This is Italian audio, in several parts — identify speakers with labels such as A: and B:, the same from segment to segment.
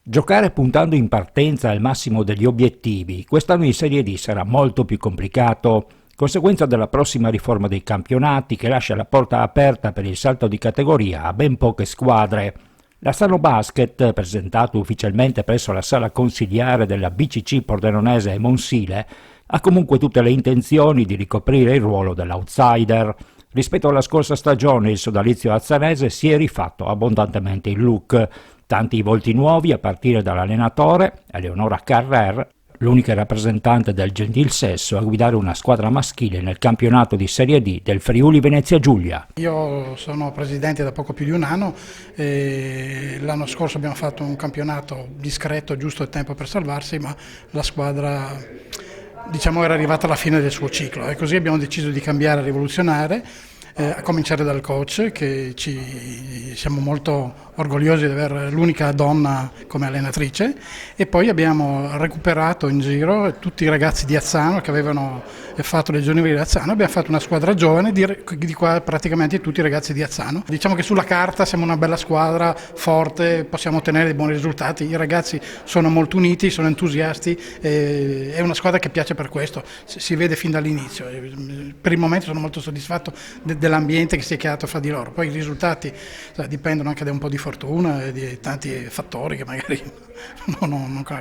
A: Giocare puntando in partenza al massimo degli obiettivi, quest'anno in Serie D sarà molto più complicato, conseguenza della prossima riforma dei campionati che lascia la porta aperta per il salto di categoria a ben poche squadre. L'Assano Basket, presentato ufficialmente presso la sala consigliare della BCC Pordenonese e Monsile, ha comunque tutte le intenzioni di ricoprire il ruolo dell'outsider. Rispetto alla scorsa stagione il sodalizio azzanese si è rifatto abbondantemente il look. Tanti volti nuovi a partire dall'allenatore, Eleonora Carrer, l'unica rappresentante del gentil sesso a guidare una squadra maschile nel campionato di Serie D del Friuli Venezia Giulia.
B: Io sono presidente da poco più di un anno e l'anno scorso abbiamo fatto un campionato discreto, giusto il tempo per salvarsi, ma la squadra era arrivata alla fine del suo ciclo e così abbiamo deciso di cambiare, rivoluzionare. A cominciare dal coach, che siamo molto orgogliosi di avere l'unica donna come allenatrice, e poi abbiamo recuperato in giro tutti i ragazzi di Azzano che avevano fatto le giovanili di Azzano. Abbiamo fatto una squadra giovane di qua praticamente tutti i ragazzi di Azzano. Diciamo che sulla carta siamo una bella squadra, forte, possiamo ottenere dei buoni risultati, i ragazzi sono molto uniti, sono entusiasti, è una squadra che piace per questo, si vede fin dall'inizio. Per il momento sono molto soddisfatto dell'ambiente che si è creato fra di loro, poi i risultati dipendono anche da un po' di fortuna e di tanti fattori che magari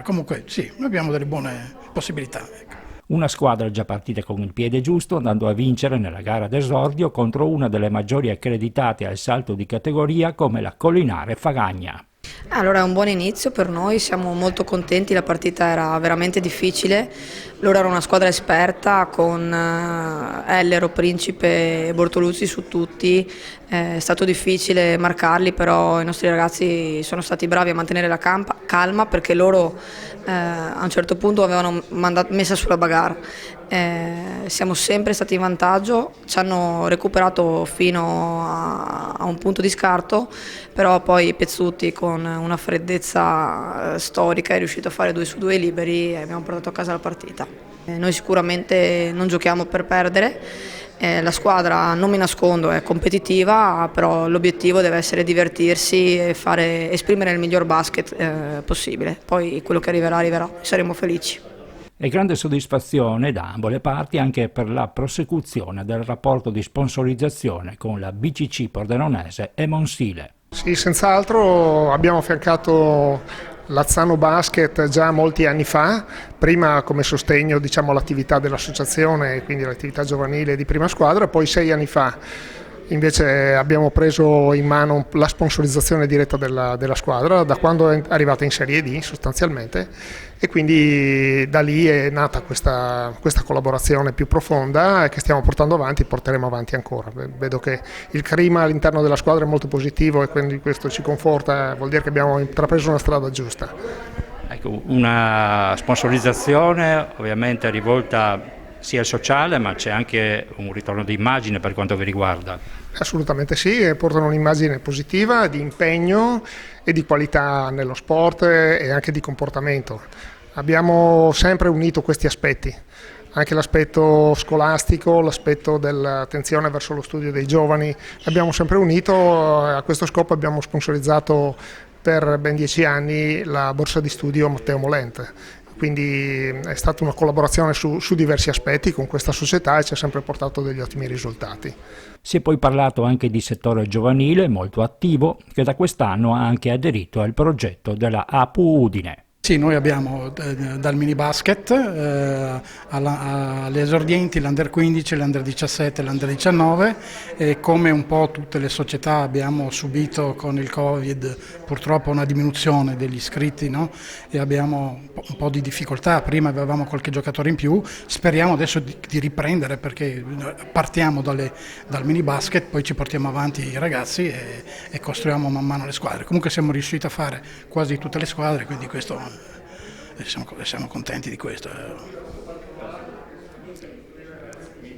B: comunque sì, noi abbiamo delle buone possibilità. Ecco.
A: Una squadra già partita con il piede giusto, andando a vincere nella gara d'esordio contro una delle maggiori accreditate al salto di categoria come la Collinare Fagagna.
C: Allora è un buon inizio per noi, siamo molto contenti, la partita era veramente difficile, loro erano una squadra esperta con Ellero, Principe e Bortoluzzi su tutti, è stato difficile marcarli, però i nostri ragazzi sono stati bravi a mantenere la calma perché loro a un certo punto avevano messa sulla bagarre. Siamo sempre stati in vantaggio, ci hanno recuperato fino a un punto di scarto, però poi Pezzutti con una freddezza storica è riuscito a fare 2 su 2 liberi e abbiamo portato a casa la partita. Noi sicuramente non giochiamo per perdere, la squadra, non mi nascondo, è competitiva, però l'obiettivo deve essere divertirsi e esprimere il miglior basket possibile, poi quello che arriverà, saremo felici.
A: E grande soddisfazione da ambo le parti anche per la prosecuzione del rapporto di sponsorizzazione con la BCC Pordenonese e Monsile.
D: Sì, senz'altro abbiamo affiancato l'Azzano Basket già molti anni fa, prima come sostegno all'attività dell'associazione, quindi l'attività giovanile di prima squadra, poi 6 anni fa invece abbiamo preso in mano la sponsorizzazione diretta della squadra da quando è arrivata in Serie D sostanzialmente, e quindi da lì è nata questa collaborazione più profonda che stiamo portando avanti e porteremo avanti ancora. Vedo che il clima all'interno della squadra è molto positivo e quindi questo ci conforta, vuol dire che abbiamo intrapreso una strada giusta.
A: Ecco, una sponsorizzazione ovviamente rivolta sia al sociale, ma c'è anche un ritorno di immagine per quanto vi riguarda.
D: Assolutamente sì, e portano un'immagine positiva, di impegno e di qualità nello sport e anche di comportamento. Abbiamo sempre unito questi aspetti, anche l'aspetto scolastico, l'aspetto dell'attenzione verso lo studio dei giovani, l'abbiamo sempre unito. A questo scopo abbiamo sponsorizzato per ben 10 anni la borsa di studio Matteo Molente. Quindi è stata una collaborazione su diversi aspetti con questa società e ci ha sempre portato degli ottimi risultati.
A: Si è poi parlato anche di settore giovanile molto attivo che da quest'anno ha anche aderito al progetto della APU Udine.
B: Sì, noi abbiamo dal mini basket alle esordienti l'Under 15, l'Under 17 e l'Under 19 e come un po' tutte le società abbiamo subito con il Covid purtroppo una diminuzione degli iscritti, no? E abbiamo un po' di difficoltà, prima avevamo qualche giocatore in più, speriamo adesso di riprendere perché partiamo dal mini basket, poi ci portiamo avanti i ragazzi e costruiamo man mano le squadre. Comunque siamo riusciti a fare quasi tutte le squadre, quindi questo siamo contenti di questo.